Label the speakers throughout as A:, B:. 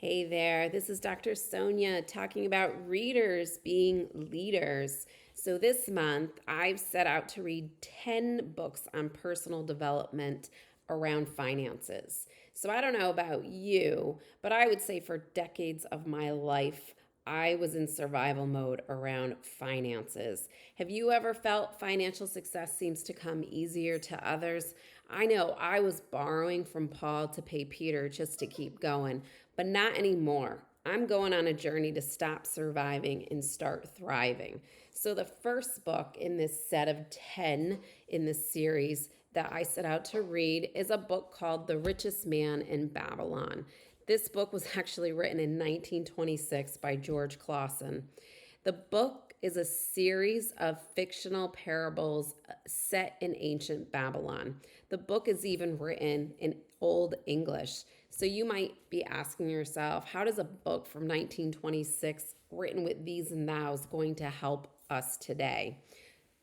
A: Hey there, this is Dr. Sonia talking about readers being leaders. So, this month I've set out to read 10 books on personal development around finances. So, I don't know about you, but I would say for decades of my life, I was in survival mode around finances. Have you ever felt financial success seems to come easier to others? I know I was borrowing from Paul to pay Peter just to keep going, but not anymore. I'm going on a journey to stop surviving and start thriving. So, the first book in this set of 10 in this series that I set out to read is a book called The Richest Man in Babylon. This book was actually written in 1926 by George Clason. The book is a series of fictional parables set in ancient Babylon. The book is even written in Old English. So you might be asking yourself, how does a book from 1926 written with these and thous going to help us today?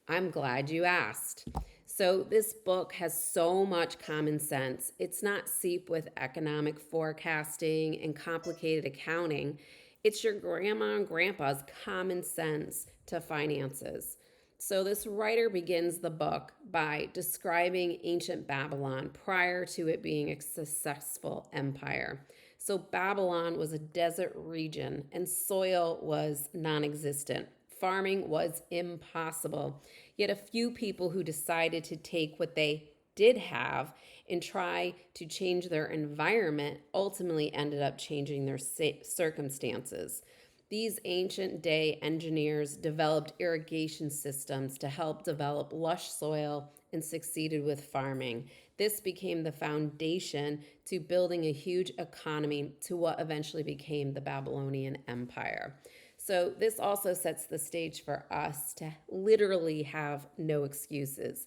A: I'm glad you asked. So this book has so much common sense. It's not seeped with economic forecasting and complicated accounting. It's your grandma and grandpa's common sense to finances. So this writer begins the book by describing ancient Babylon prior to it being a successful empire. So Babylon was a desert region and soil was non-existent. Farming was impossible. Yet a few people who decided to take what they did have and try to change their environment ultimately ended up changing their circumstances. These ancient day engineers developed irrigation systems to help develop lush soil and succeeded with farming. This became the foundation to building a huge economy to what eventually became the Babylonian Empire. So, this also sets the stage for us to literally have no excuses.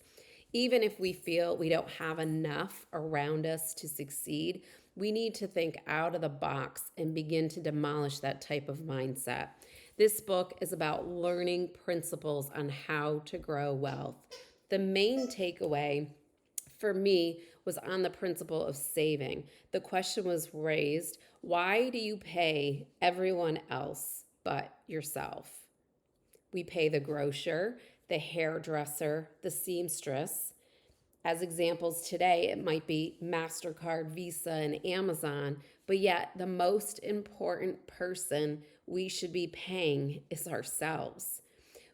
A: Even if we feel we don't have enough around us to succeed, we need to think out of the box and begin to demolish that type of mindset. This book is about learning principles on how to grow wealth. The main takeaway for me was on the principle of saving. The question was raised, why do you pay everyone else but yourself? We pay the grocer, the hairdresser, the seamstress. As examples today, it might be MasterCard, Visa, and Amazon, but yet the most important person we should be paying is ourselves.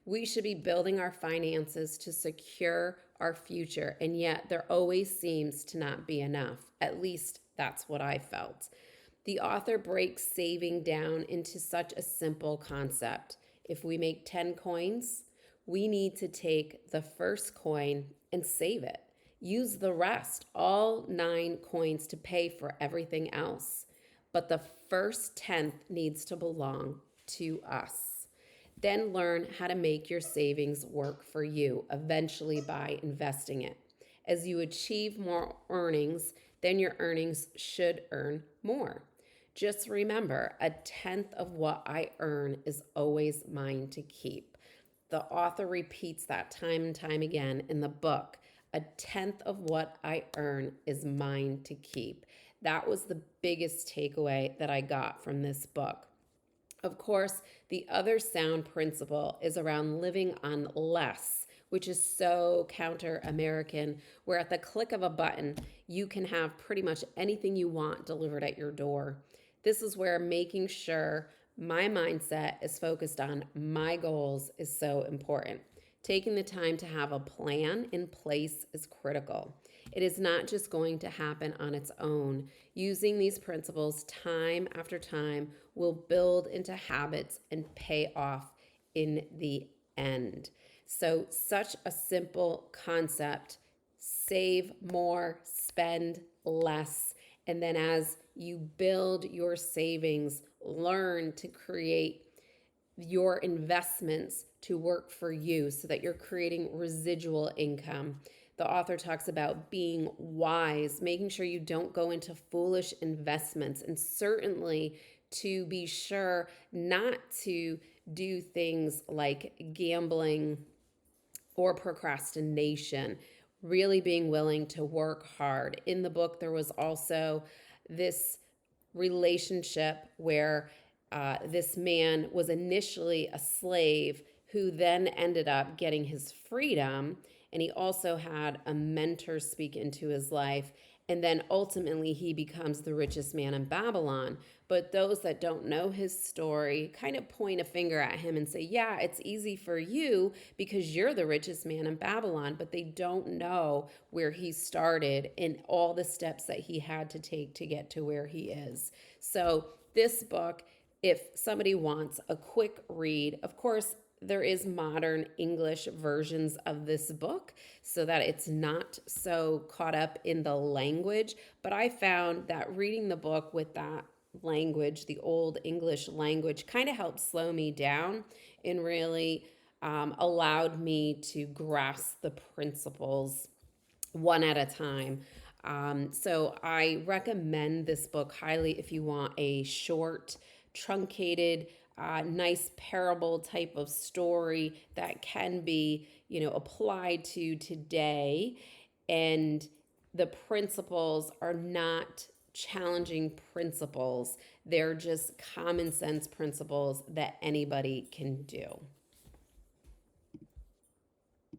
A: We should be building our finances to secure our future, and yet there always seems to not be enough. At least that's what I felt. The author breaks saving down into such a simple concept. If we make 10 coins, we need to take the first coin and save it. Use the rest, all 9 coins, to pay for everything else. But the first 10th needs to belong to us. Then learn how to make your savings work for you, eventually by investing it. As you achieve more earnings, then your earnings should earn more. Just remember, a 10th of what I earn is always mine to keep. The author repeats that time and time again in the book. A 10th of what I earn is mine to keep. That was the biggest takeaway that I got from this book. Of course, the other sound principle is around living on less, which is so counter-American, where at the click of a button, you can have pretty much anything you want delivered at your door. This is where making sure my mindset is focused on my goals is so important. Taking the time to have a plan in place is critical. It is not just going to happen on its own. Using these principles time after time will build into habits and pay off in the end. So, such a simple concept. Save more, spend less. And then as you build your savings, learn to create your investments to work for you so that you're creating residual income. The author talks about being wise, making sure you don't go into foolish investments, and certainly to be sure not to do things like gambling or procrastination. Really being willing to work hard. In the book, there was also this relationship where this man was initially a slave who then ended up getting his freedom. And he also had a mentor speak into his life. And then ultimately, he becomes the richest man in Babylon. But those that don't know his story kind of point a finger at him and say, yeah, it's easy for you because you're the richest man in Babylon. But they don't know where he started and all the steps that he had to take to get to where he is. So, this book, if somebody wants a quick read, of course, there is modern English versions of this book so that it's not so caught up in the language. But I found that reading the book with that language, the old English language, kind of helped slow me down and really allowed me to grasp the principles one at a time. So I recommend this book highly if you want a short, truncated, nice parable type of story that can be, applied to today. And the principles are not challenging principles. They're just common sense principles that anybody can do.